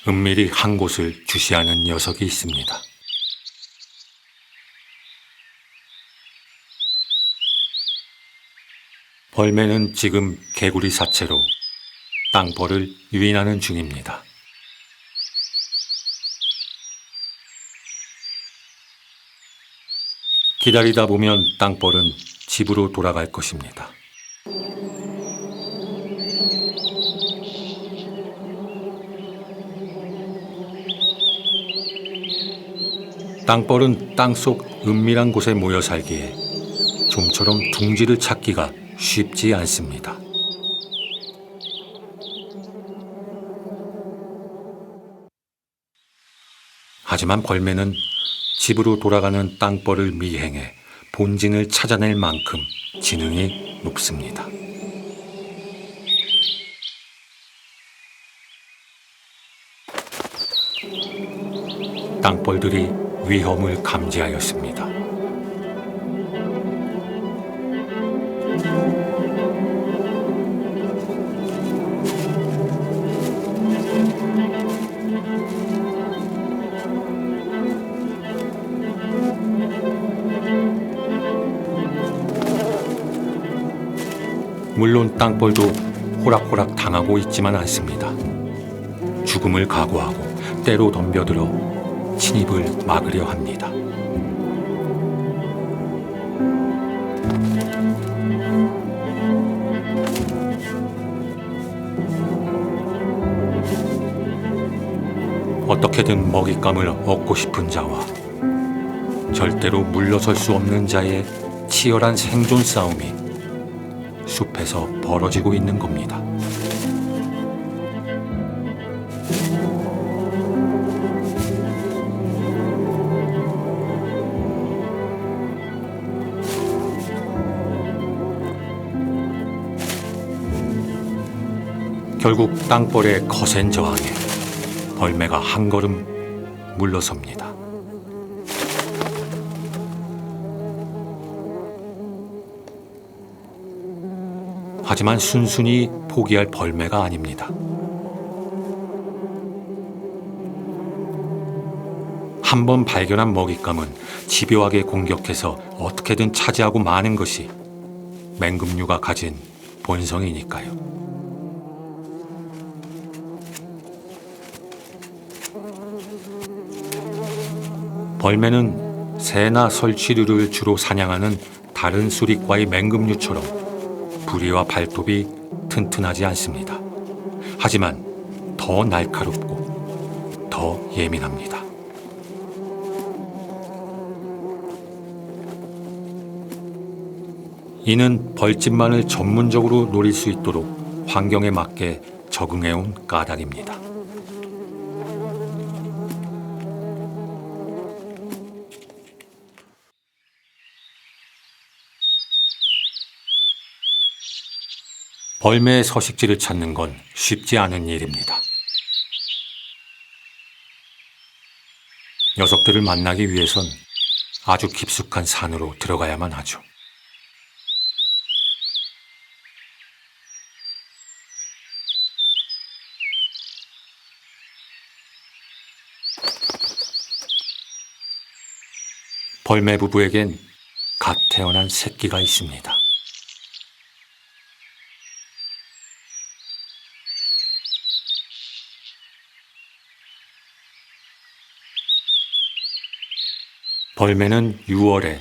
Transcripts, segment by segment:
은밀히 한 곳을 주시하는 녀석이 있습니다. 벌매는 지금 개구리 사체로 땅벌을 유인하는 중입니다. 기다리다 보면 땅벌은 집으로 돌아갈 것입니다. 땅벌은 땅속 은밀한 곳에 모여 살기에 좀처럼 둥지를 찾기가 쉽지 않습니다. 하지만 벌매는 집으로 돌아가는 땅벌을 미행해 본진을 찾아낼 만큼 지능이 높습니다. 땅벌들이 위험을 감지하였습니다. 물론 땅벌도 호락호락 당하고 있지만 않습니다. 죽음을 각오하고 때로 덤벼들어 침입을 막으려 합니다. 어떻게든 먹잇감을 얻고 싶은 자와 절대로 물러설 수 없는 자의 치열한 생존 싸움이 숲에서 벌어지고 있는 겁니다. 결국 땅벌의 거센 저항에 벌매가 한 걸음 물러섭니다. 하지만 순순히 포기할 벌매가 아닙니다. 한 번 발견한 먹잇감은 집요하게 공격해서 어떻게든 차지하고 마는 것이 맹금류가 가진 본성이니까요. 벌매는 새나 설치류를 주로 사냥하는 다른 수릿과의 맹금류처럼 부리와 발톱이 튼튼하지 않습니다. 하지만 더 날카롭고 더 예민합니다. 이는 벌집만을 전문적으로 노릴 수 있도록 환경에 맞게 적응해온 까닭입니다. 벌매의 서식지를 찾는 건 쉽지 않은 일입니다. 녀석들을 만나기 위해선 아주 깊숙한 산으로 들어가야만 하죠. 벌매 부부에겐 갓 태어난 새끼가 있습니다. 벌매는 6월에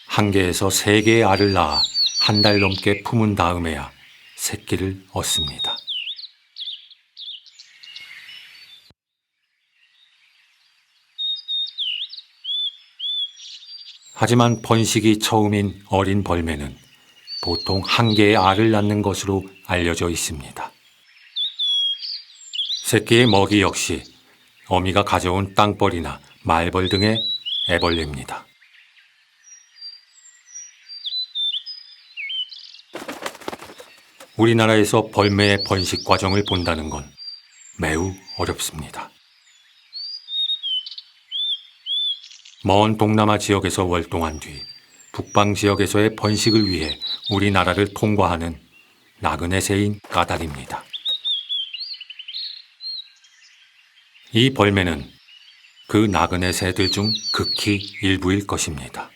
1개에서 3개의 알을 낳아 한 달 넘게 품은 다음에야 새끼를 얻습니다. 하지만 번식이 처음인 어린 벌매는 보통 1개의 알을 낳는 것으로 알려져 있습니다. 새끼의 먹이 역시 어미가 가져온 땅벌이나 말벌 등의 애벌레입니다. 우리나라에서 벌매의 번식 과정을 본다는 건 매우 어렵습니다. 먼 동남아 지역에서 월동한 뒤 북방 지역에서의 번식을 위해 우리나라를 통과하는 나그네 새인 까닭입니다. 이 벌매는 그 나그네 새들 중 극히 일부일 것입니다.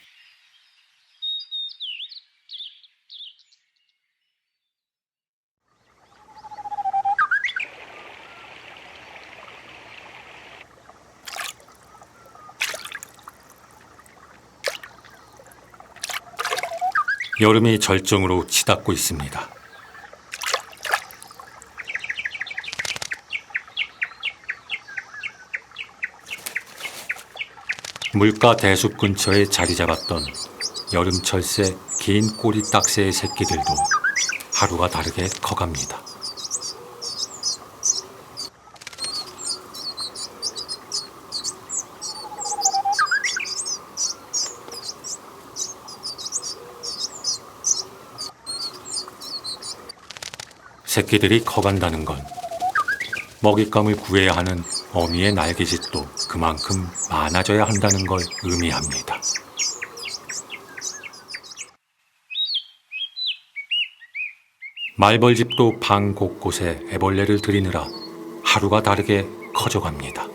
여름이 절정으로 치닫고 있습니다. 물가 대숲 근처에 자리 잡았던 여름철새 긴 꼬리 딱새의 새끼들도 하루가 다르게 커갑니다. 새끼들이 커간다는 건 먹잇감을 구해야 하는 어미의 날개짓도 그만큼 많아져야 한다는 걸 의미합니다. 말벌집도 방 곳곳에 애벌레를 들이느라 하루가 다르게 커져갑니다.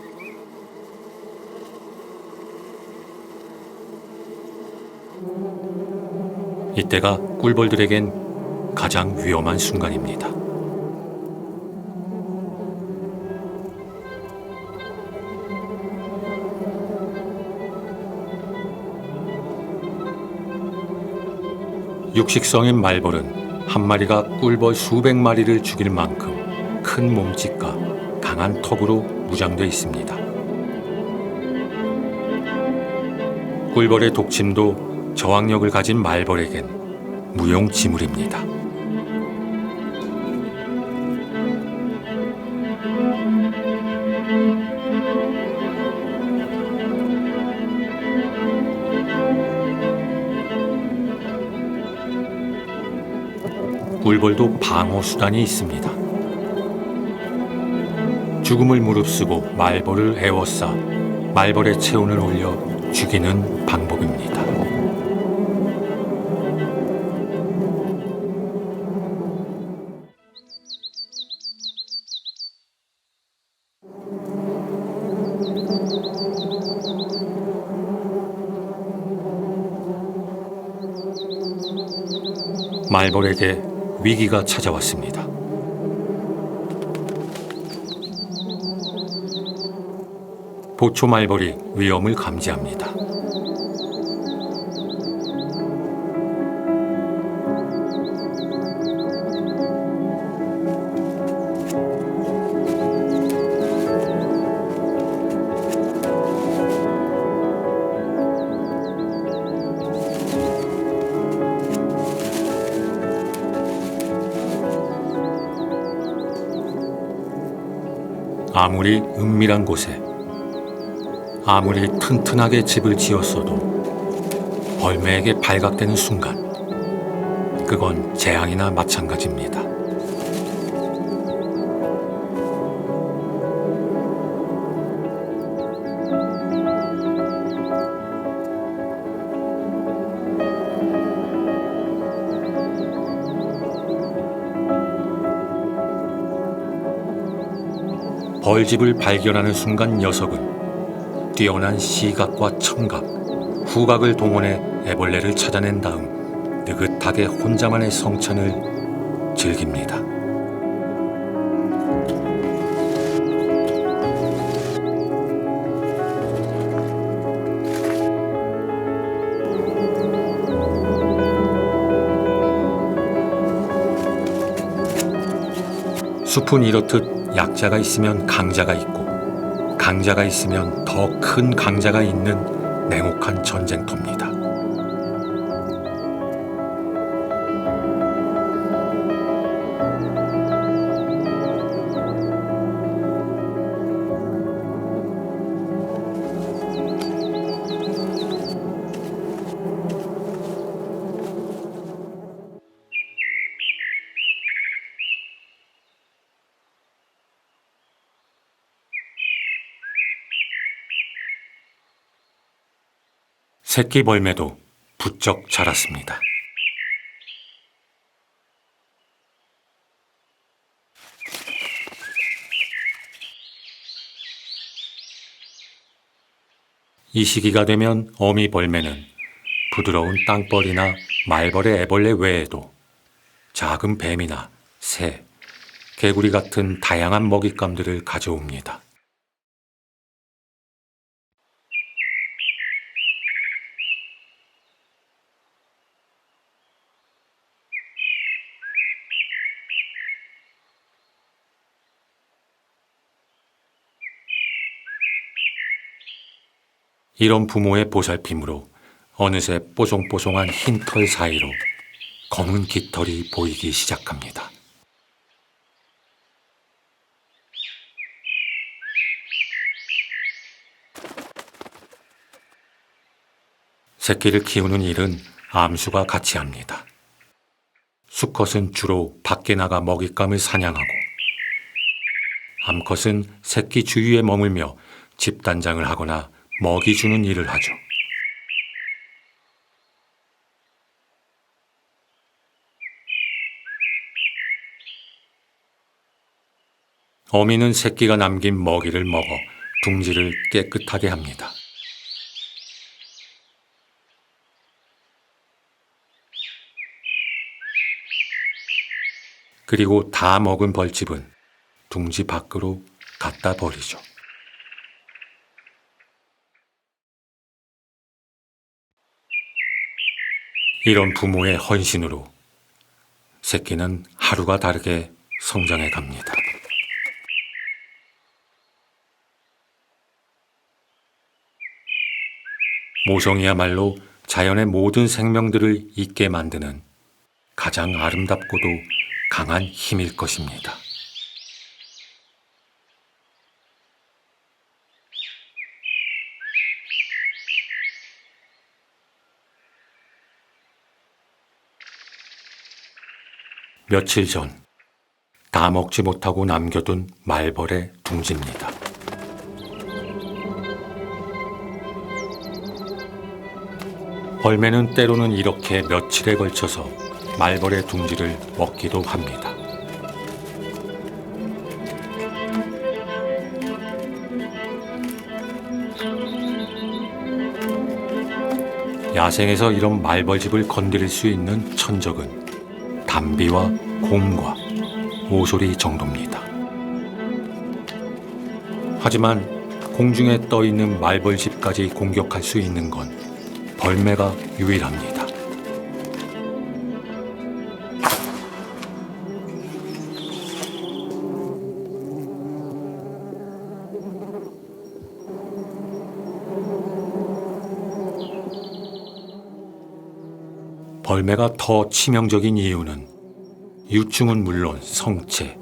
이때가 꿀벌들에겐 가장 위험한 순간입니다. 육식성인 말벌은 한 마리가 꿀벌 수백 마리를 죽일 만큼 큰 몸집과 강한 턱으로 무장돼 있습니다. 꿀벌의 독침도 저항력을 가진 말벌에겐 무용지물입니다. 꿀벌도 방어 수단이 있습니다. 죽음을 무릅쓰고 말벌을 에워싸 말벌의 체온을 올려 죽이는 방법입니다. 말벌에게 위기가 찾아왔습니다. 보초 말벌이 위험을 감지합니다. 아무리 은밀한 곳에, 아무리 튼튼하게 집을 지었어도 벌매에게 발각되는 순간, 그건 재앙이나 마찬가지입니다. 벌집을 발견하는 순간 녀석은 뛰어난 시각과 청각, 후각을 동원해 애벌레를 찾아낸 다음 느긋하게 혼자만의 성찬을 즐깁니다. 숲은 이렇듯 약자가 있으면 강자가 있고 강자가 있으면 더 큰 강자가 있는 냉혹한 전쟁터입니다. 새끼 벌매도 부쩍 자랐습니다. 이 시기가 되면 어미 벌매는 부드러운 땅벌이나 말벌의 애벌레 외에도 작은 뱀이나 새, 개구리 같은 다양한 먹잇감들을 가져옵니다. 이런 부모의 보살핌으로 어느새 뽀송뽀송한 흰 털 사이로 검은 깃털이 보이기 시작합니다. 새끼를 키우는 일은 암수가 같이 합니다. 수컷은 주로 밖에 나가 먹잇감을 사냥하고, 암컷은 새끼 주위에 머물며 집단장을 하거나 먹이 주는 일을 하죠. 어미는 새끼가 남긴 먹이를 먹어 둥지를 깨끗하게 합니다. 그리고 다 먹은 벌집은 둥지 밖으로 갖다 버리죠. 이런 부모의 헌신으로 새끼는 하루가 다르게 성장해 갑니다. 모성이야말로 자연의 모든 생명들을 있게 만드는 가장 아름답고도 강한 힘일 것입니다. 며칠 전 다 먹지 못하고 남겨둔 말벌의 둥지입니다. 벌매는 때로는 이렇게 며칠에 걸쳐서 말벌의 둥지를 먹기도 합니다. 야생에서 이런 말벌집을 건드릴 수 있는 천적은 담비와 곰과 모소리 정도입니다. 하지만 공중에 떠 있는 말벌집까지 공격할 수 있는 건 벌매가 유일합니다. 벌매가 더 치명적인 이유는 유충은 물론 성체,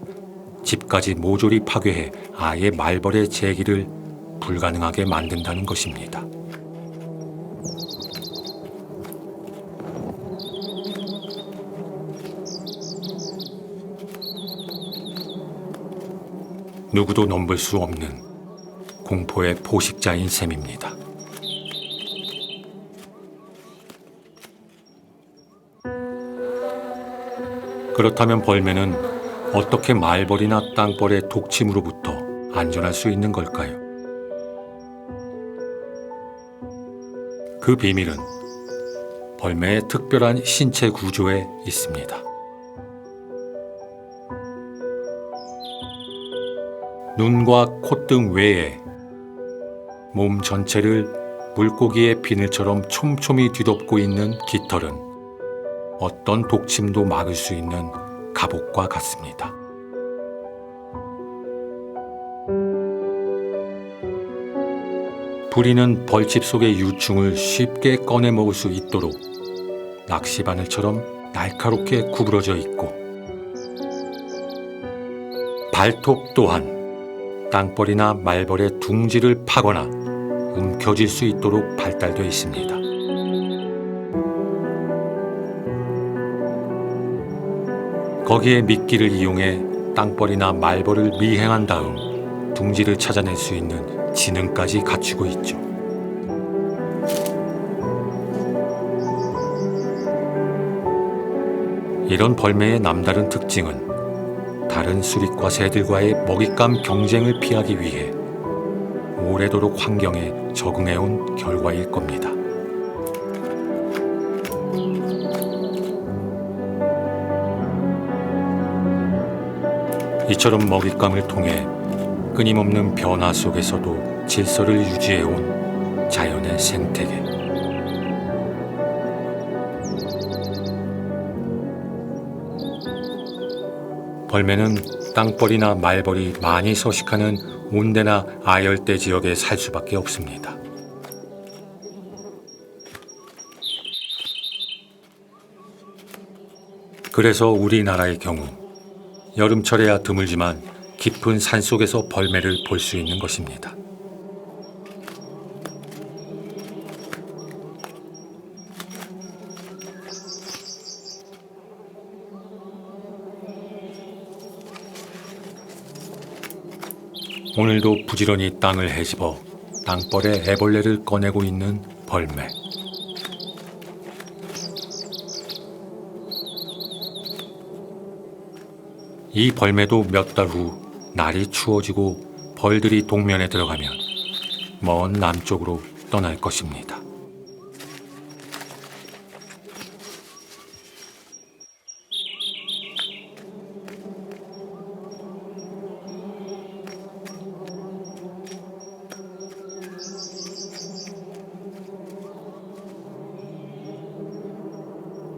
집까지 모조리 파괴해 아예 말벌의 재기를 불가능하게 만든다는 것입니다. 누구도 넘볼 수 없는 공포의 포식자인 셈입니다. 그렇다면 벌매는 어떻게 말벌이나 땅벌의 독침으로부터 안전할 수 있는 걸까요? 그 비밀은 벌매의 특별한 신체 구조에 있습니다. 눈과 콧등 외에 몸 전체를 물고기의 비늘처럼 촘촘히 뒤덮고 있는 깃털은 어떤 독침도 막을 수 있는 갑옷과 같습니다. 부리는 벌집 속의 유충을 쉽게 꺼내 먹을 수 있도록 낚시바늘처럼 날카롭게 구부러져 있고, 발톱 또한 땅벌이나 말벌의 둥지를 파거나 움켜쥘 수 있도록 발달되어 있습니다. 거기에 미끼를 이용해 땅벌이나 말벌을 미행한 다음 둥지를 찾아낼 수 있는 지능까지 갖추고 있죠. 이런 벌매의 남다른 특징은 다른 수릿과 새들과의 먹잇감 경쟁을 피하기 위해 오랜 오래도록 환경에 적응해온 결과일 겁니다. 이처럼 먹잇감을 통해 끊임없는 변화 속에서도 질서를 유지해온 자연의 생태계. 벌매는 땅벌이나 말벌이 많이 서식하는 온대나 아열대 지역에 살 수밖에 없습니다. 그래서 우리나라의 경우 여름철에야 드물지만 깊은 산속에서 벌매를 볼 수 있는 것입니다. 오늘도 부지런히 땅을 헤집어 땅벌의 애벌레를 꺼내고 있는 벌매. 이 벌매도 몇 달 후 날이 추워지고 벌들이 동면에 들어가면 먼 남쪽으로 떠날 것입니다.